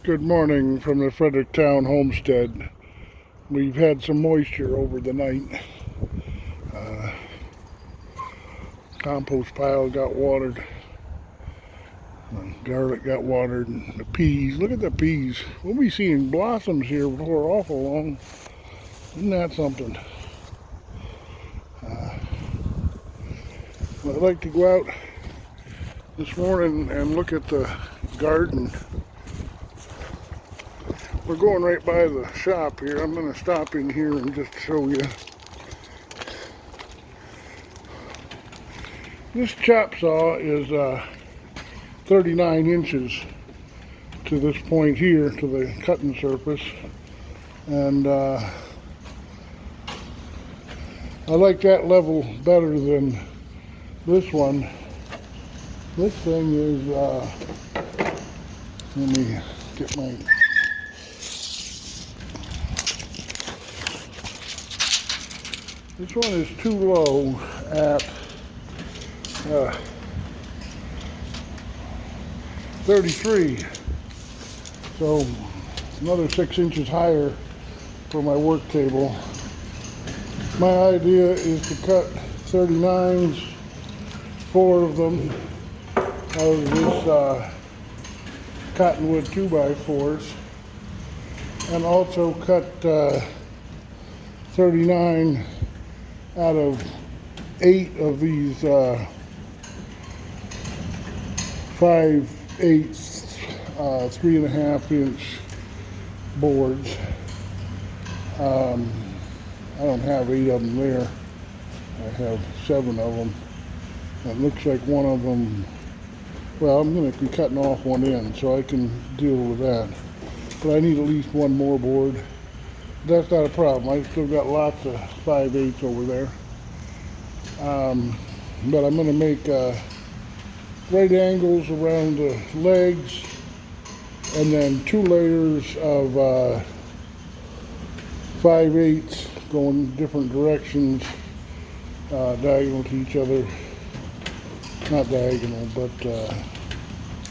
Good morning from the Fredericktown homestead. We've had some moisture over the night. Compost pile got watered. Garlic got watered. And the peas, look at the peas. We'll be seeing blossoms here before awful long. Isn't that something? I'd like to go out this morning and look at the garden. We're going right by the shop here. I'm going to stop in here and just show you. This chop saw is 39 inches to this point here, to the cutting surface. And I like that level better than this one. This thing is, let me get my... This one is too low at 33, so another 6 inches higher for my work table. My idea is to cut 39s, 4 of them out of this cottonwood 2x4s, and also cut 39 out of 8 of these 5/8 3.5 inch boards. I don't have 8 of them there. I have 7 of them. It looks like one of them, well, I'm going to be cutting off one end so I can deal with that. But I need at least one more board. That's not a problem. I still got lots of 5/8 over there. But I'm going to make right angles around the legs, and then 2 layers of 5/8 going different directions, diagonal to each other. Not diagonal, but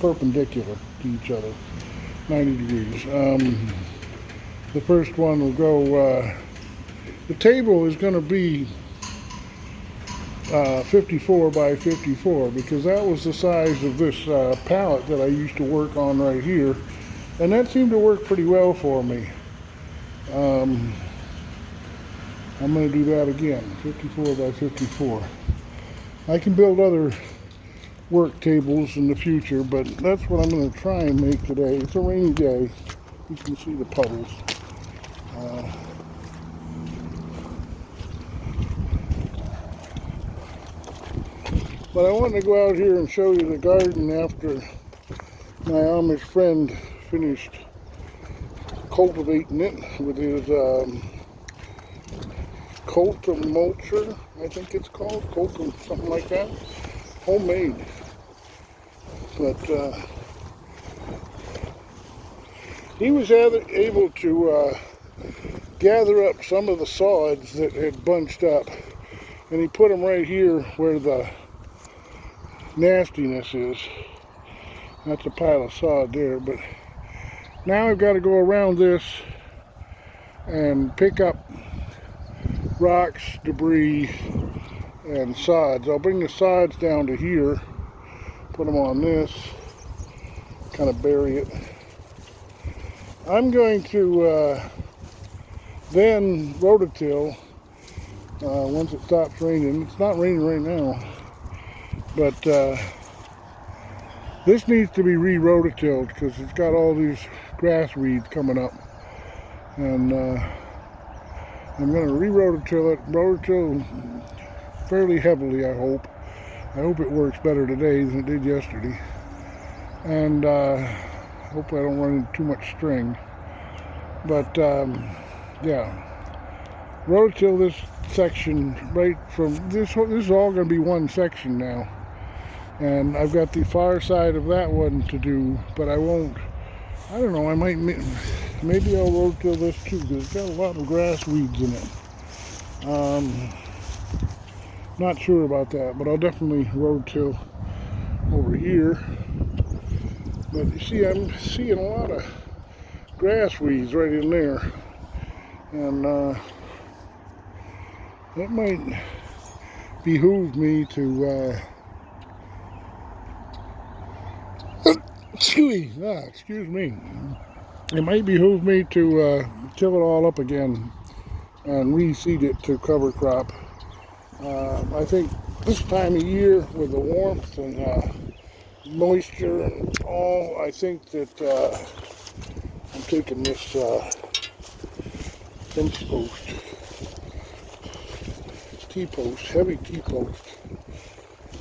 perpendicular to each other, 90 degrees. The first one will go, the table is going to be 54 by 54, because that was the size of this pallet that I used to work on right here, and that seemed to work pretty well for me. I'm going to do that again, 54 by 54. I can build other work tables in the future, but that's what I'm going to try and make today. It's a rainy day. You can see the puddles. But I wanted to go out here and show you the garden after my Amish friend finished cultivating it with his Jbthemilker, I think it's called, something like that, homemade. But he was able to gather up some of the sods that had bunched up, and he put them right here where the nastiness is. That's a pile of sod there, but now I've got to go around this and pick up rocks, debris, and sods. I'll bring the sods down to here, put them on this, kind of bury it. I'm going to then rototill once it stops raining. It's not raining right now, but this needs to be re-rototilled because it's got all these grass weeds coming up, and I'm going to re-rototill it, rototill fairly heavily. I hope it works better today than it did yesterday, and hope I don't run into too much string. But yeah, rototill this section right from this is all going to be one section now, and I've got the far side of that one to do, but I won't, I don't know, I might, maybe I'll rototill this too, because it's got a lot of grass weeds in it. Not sure about that, but I'll definitely rototill over here. But you see, I'm seeing a lot of grass weeds right in there, and that might behoove me to excuse me. It might behoove me to till it all up again and reseed it to cover crop. I think this time of year with the warmth and moisture and all, I think that I'm taking this fence post, T-post, heavy T-post,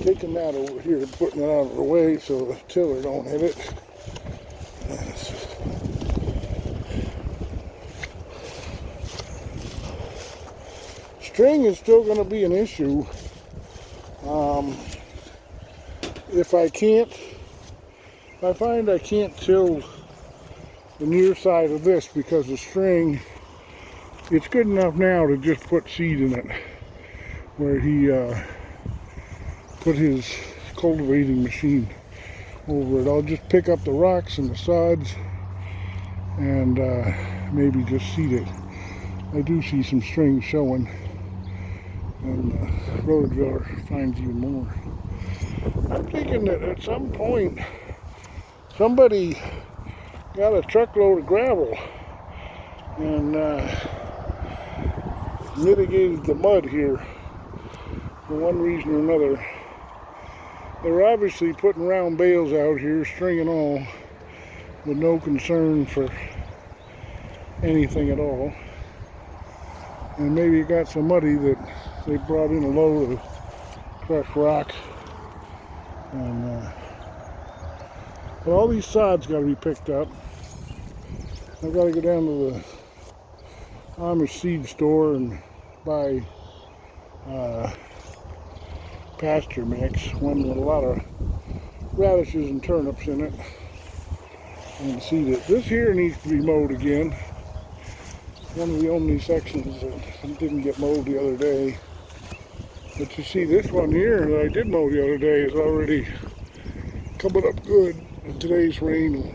taking that over here and putting it out of the way so the tiller don't hit it. String is still going to be an issue. If I find I can't till the near side of this because the string, it's good enough now to just put seed in it, where he put his cultivating machine over it. I'll just pick up the rocks and the sods and maybe just seed it. I do see some string showing, and Rototiller finds even more. I'm thinking that at some point somebody got a truckload of gravel and mitigated the mud here for one reason or another. They're obviously putting round bales out here, string and all, with no concern for anything at all. And maybe it got so muddy that they brought in a load of crushed rock. And but all these sods got to be picked up. I've got to go down to the Amish seed store and buy pasture mix, one with a lot of radishes and turnips in it, and seed it. This here needs to be mowed again. One of the only sections that didn't get mowed the other day. But you see, this one here that I did mow the other day is already coming up good, and today's rain will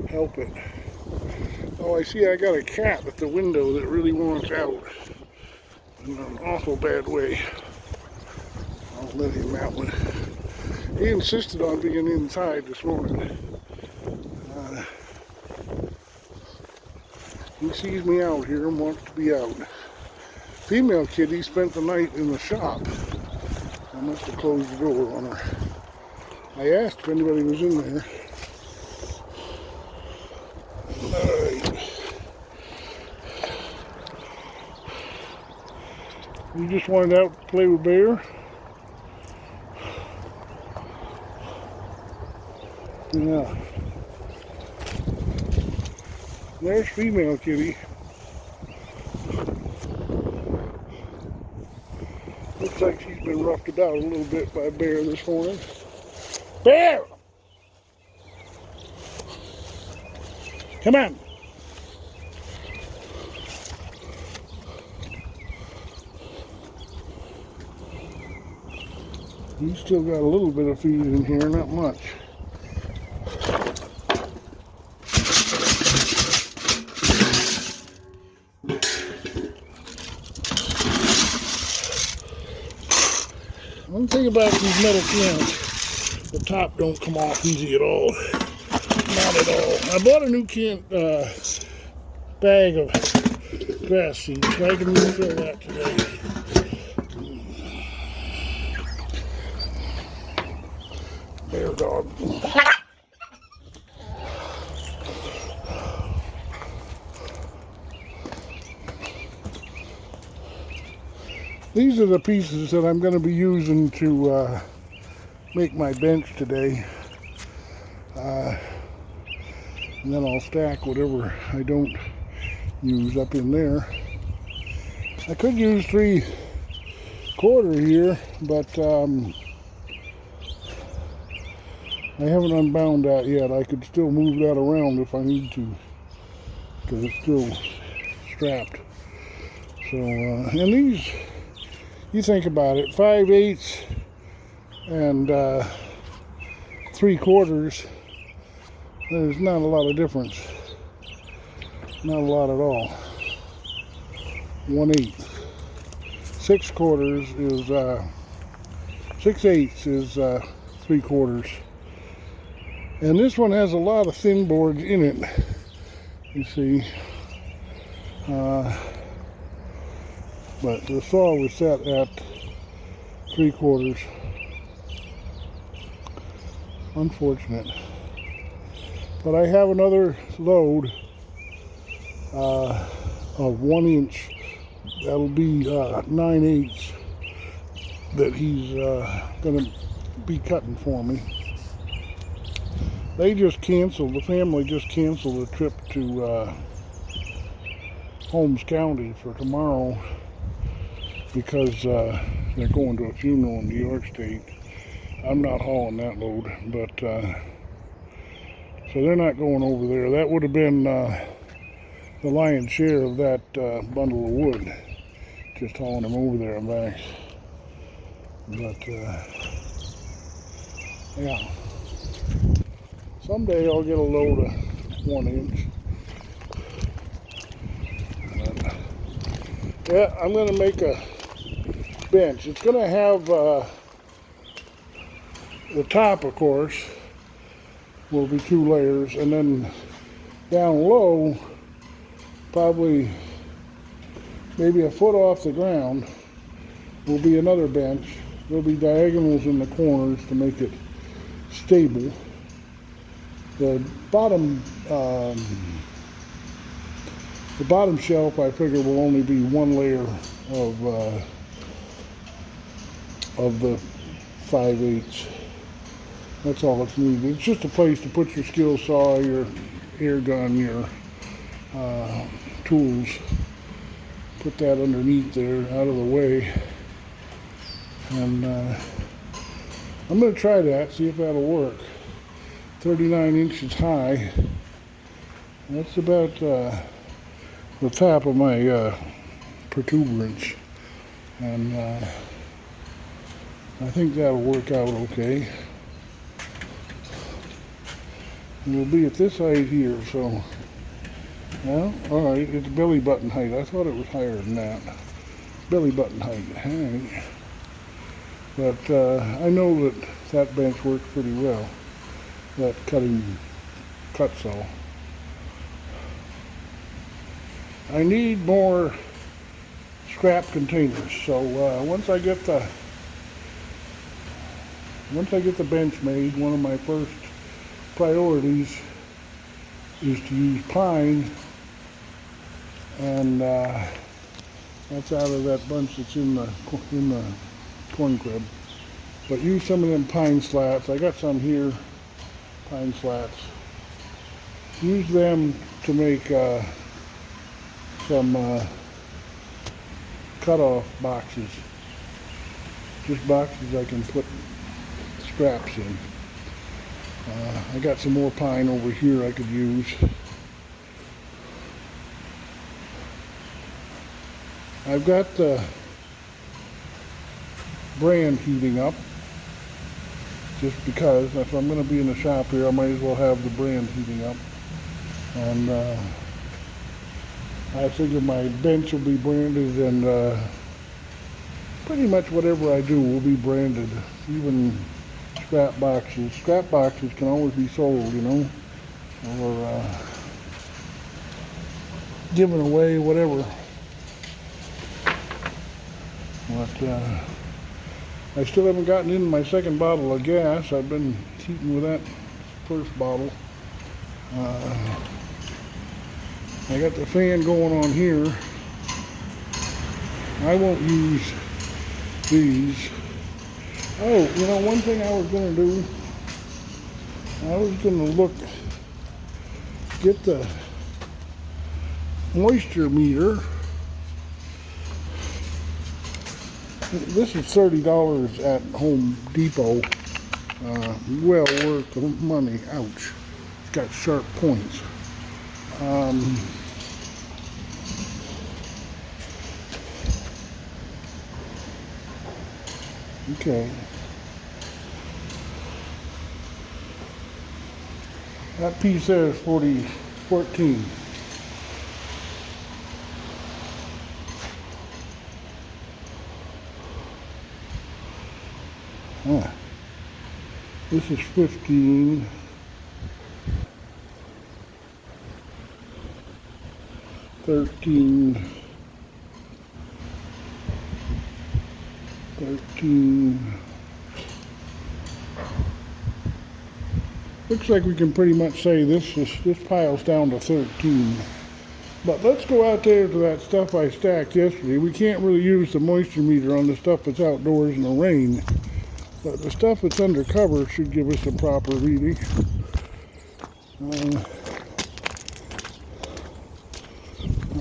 help it. Oh, I see I got a cat at the window that really wants out in an awful bad way. I'll let him out. He insisted on being inside this morning. He sees me out here and wants to be out. Female kitty spent the night in the shop. I must have closed the door on her. I asked if anybody was in there. Alright. You just wanted out to play with Bear? Yeah. There's female kitty. Looks like she's been roughed about a little bit by Bear this morning. Bear! Come on! He's still got a little bit of feed in here, not much. One thing about these metal cans, the top don't come off easy at all. Not at all. I bought a new can bag of grass seeds, so I can refill that today. Bear dog. These are the pieces that I'm going to be using to make my bench today. And then I'll stack whatever I don't use up in there. I could use 3/4 here, but I haven't unbound that yet. I could still move that around if I need to, because it's still strapped. So, and these, you think about it, 5/8 and 3/4 There's not a lot of difference. Not a lot at all. 1/8. 6/4 is 6/8 is 3/4. And this one has a lot of thin boards in it. You see. But the saw was set at 3/4. Unfortunate. But I have another load of 1 inch. That'll be 9/8 that he's gonna be cutting for me. They just canceled, the family just canceled a trip to Holmes County for tomorrow because they're going to a funeral in New York State. I'm not hauling that load, but so they're not going over there. That would have been the lion's share of that bundle of wood, just hauling them over there and back. But yeah, someday I'll get a load of 1 inch. Yeah, I'm going to make a bench. It's going to have the top, of course, will be 2 layers, and then down low, probably maybe a foot off the ground, will be another bench. There'll be diagonals in the corners to make it stable. The bottom shelf, I figure, will only be 1 layer of the 5/8. That's all it's needed. It's just a place to put your skill saw, your air gun, your tools. Put that underneath there, out of the way. And I'm going to try that, see if that'll work. 39 inches high. That's about the top of my protuberance. And I think that'll work out okay. It'll be at this height here, so, well, alright, it's belly button height. I thought it was higher than that. Belly button height, alright. But I know that that bench works pretty well, that cut saw. I need more scrap containers, so once I get the bench made, one of my first priorities is to use pine, and that's out of that bunch that's in the corn crib. But use some of them pine slats. I got some here, pine slats. Use them to make some cut-off boxes. Just boxes I can put scraps in. I got some more pine over here I could use. I've got the brand heating up, just because if I'm going to be in the shop here, I might as well have the brand heating up. And I figure my bench will be branded, and pretty much whatever I do will be branded, even scrap boxes. Scrap boxes can always be sold, you know, or given away, whatever. But I still haven't gotten into my second bottle of gas. I've been heating with that first bottle. I got the fan going on here. I won't use these. Oh, you know, one thing I was going to do, I was going to get the moisture meter. This is $30 at Home Depot. Well worth the money. Ouch. It's got sharp points. Okay. That piece there is 14. Ah, this is 15. 13. 13. Looks like we can pretty much say this pile's down to 13. But let's go out there to that stuff I stacked yesterday. We can't really use the moisture meter on the stuff that's outdoors in the rain. But the stuff that's under cover should give us a proper reading.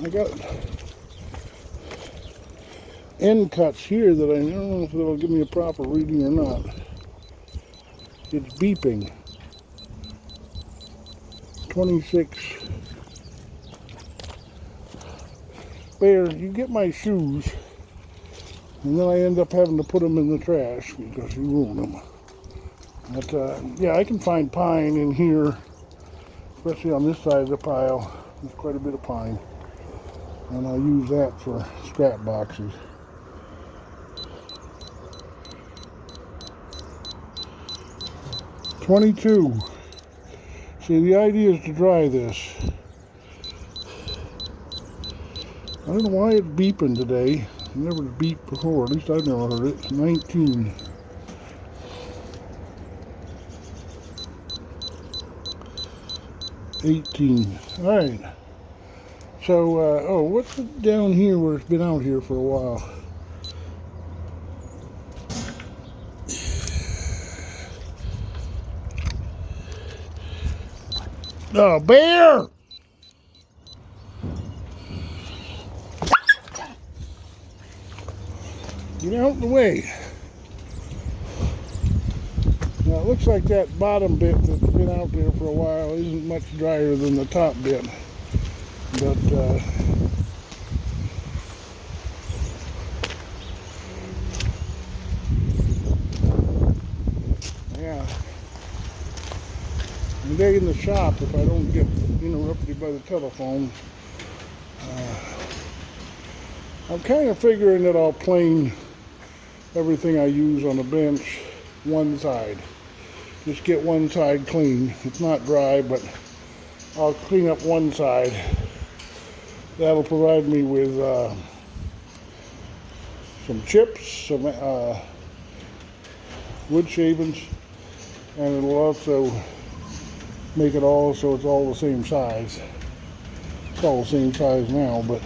I got end cuts here that I don't know if it'll give me a proper reading or not. It's beeping. 26. Bear, you get my shoes, and then I end up having to put them in the trash because you ruined them. But yeah, I can find pine in here, especially on this side of the pile. There's quite a bit of pine, and I'll use that for scrap boxes. $22. See, the idea is to dry this. I don't know why it's beeping today. It never beeped before, at least I've never heard it. 19. $18. Alright. So, oh, what's down here where it's been out here for a while? Oh, bear! Get out of the way. Now it looks like that bottom bit that's been out there for a while isn't much drier than the top bit. But yeah. One day in the shop, if I don't get interrupted by the telephone, I'm kind of figuring that I'll plane everything I use on the bench one side. Just get one side clean. It's not dry, but I'll clean up one side. That'll provide me with some chips, some wood shavings, and it'll also make it all so it's all the same size. It's all the same size now, but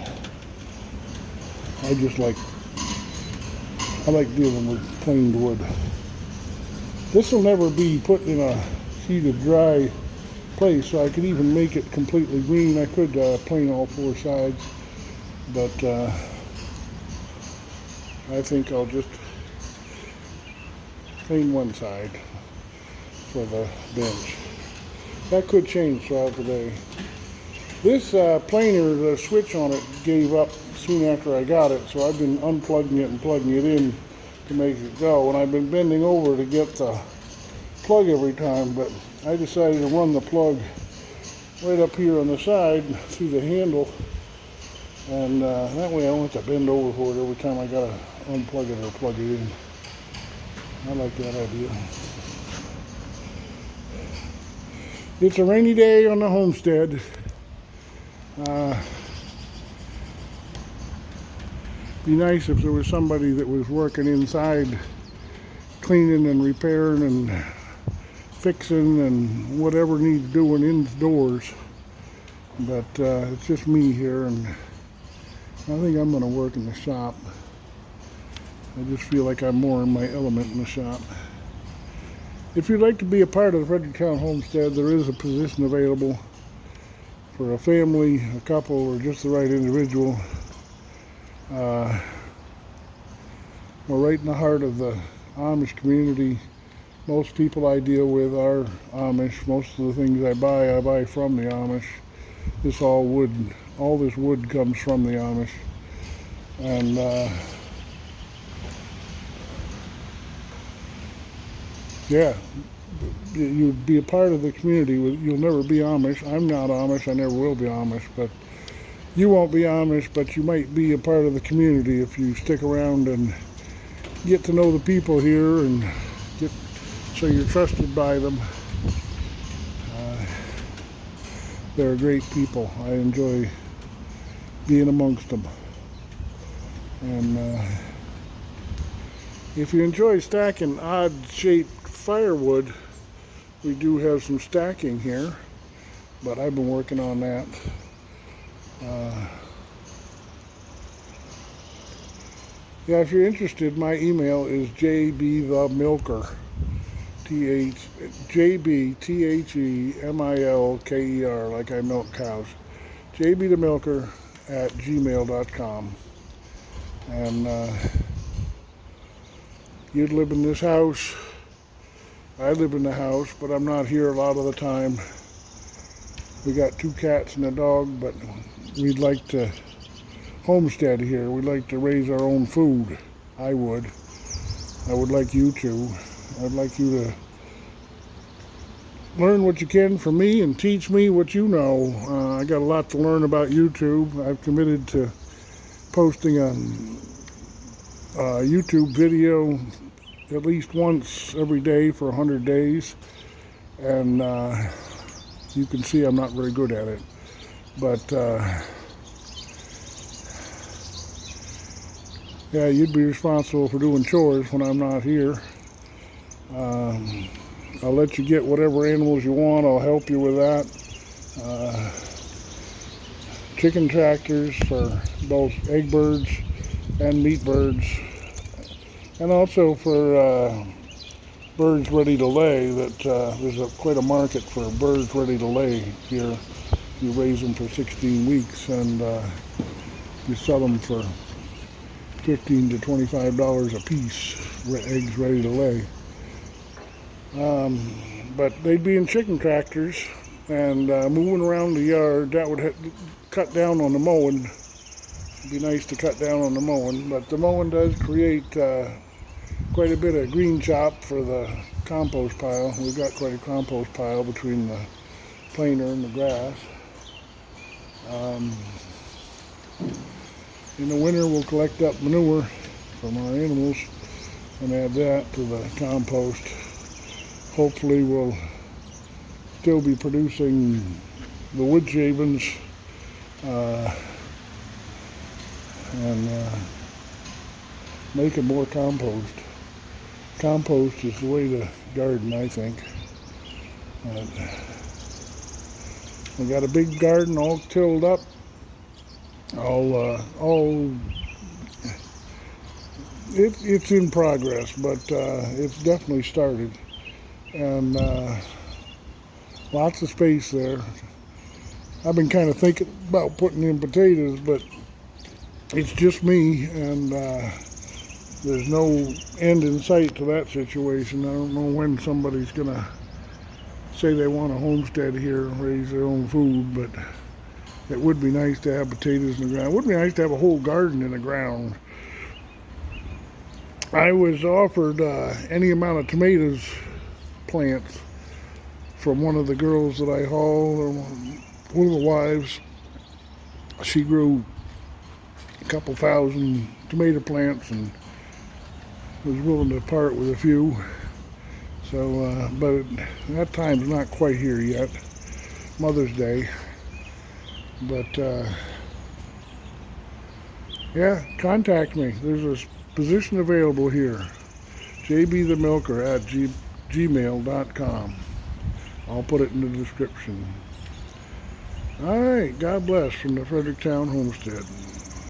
I like dealing with planed wood. This will never be put in a heated dry place, so I could even make it completely green. I could plane all four sides, but I think I'll just plane one side for the bench. That could change throughout the day. This planer, the switch on it gave up soon after I got it, so I've been unplugging it and plugging it in to make it go. And I've been bending over to get the plug every time, but I decided to run the plug right up here on the side through the handle, and that way I don't have to bend over for it every time I gotta unplug it or plug it in. I like that idea. It's a rainy day on the homestead. Be nice if there was somebody that was working inside, cleaning and repairing and fixing and whatever needs doing indoors. But it's just me here, and I think I'm going to work in the shop. I just feel like I'm more in my element in the shop. If you'd like to be a part of the Fredericktown Homestead, there is a position available for a family, a couple, or just the right individual. We're right in the heart of the Amish community. Most people I deal with are Amish. Most of the things I buy from the Amish. This all this wood comes from the Amish. And yeah, you'd be a part of the community. You'll never be Amish. I'm not Amish. I never will be Amish, but you won't be Amish, but you might be a part of the community if you stick around and get to know the people here and get so you're trusted by them. They're great people. I enjoy being amongst them. And if you enjoy stacking odd-shaped firewood, we do have some stacking here, but I've been working on that. Yeah, if you're interested, my email is Jbthemilker, Jbthemilker, like I milk cows. Jbthemilker at gmail.com. And you'd live in this house. I live in the house, but I'm not here a lot of the time. We got 2 cats and a dog, but we'd like to homestead here. We'd like to raise our own food. I would like you to. I'd like you to learn what you can from me and teach me what you know. I got a lot to learn about YouTube. I've committed to posting a YouTube video at least once every day for 100 days. And you can see I'm not very good at it. But yeah, you'd be responsible for doing chores when I'm not here. I'll let you get whatever animals you want. I'll help you with that. Chicken tractors for both egg birds and meat birds. And also for birds ready to lay. There's quite a market for birds ready to lay here. You raise them for 16 weeks and you sell them for $15 to $25 a piece, eggs ready to lay. But they'd be in chicken tractors and moving around the yard. That would cut down on the mowing. It'd be nice to cut down on the mowing, but the mowing does create quite a bit of green chop for the compost pile. We've got quite a compost pile between the planer and the grass. In the winter, we'll collect up manure from our animals and add that to the compost. Hopefully we'll still be producing the wood shavings and making more compost. Compost is the way to garden, I think. We got a big garden all tilled up, it's in progress, but it's definitely started. And lots of space there. I've been kind of thinking about putting in potatoes, but it's just me, and there's no end in sight to that situation. I don't know when somebody's gonna say they want a homestead here and raise their own food, but it would be nice to have potatoes in the ground. It would be nice to have a whole garden in the ground. I was offered any amount of tomatoes plants from one of the girls that I haul, one of the wives. She grew a couple thousand tomato plants and was willing to part with a few. So, but that time's not quite here yet, Mother's Day. But yeah, contact me. There's a position available here. Jbthemilker at gmail.com. I'll put it in the description. All right, God bless from the Fredericktown Homestead.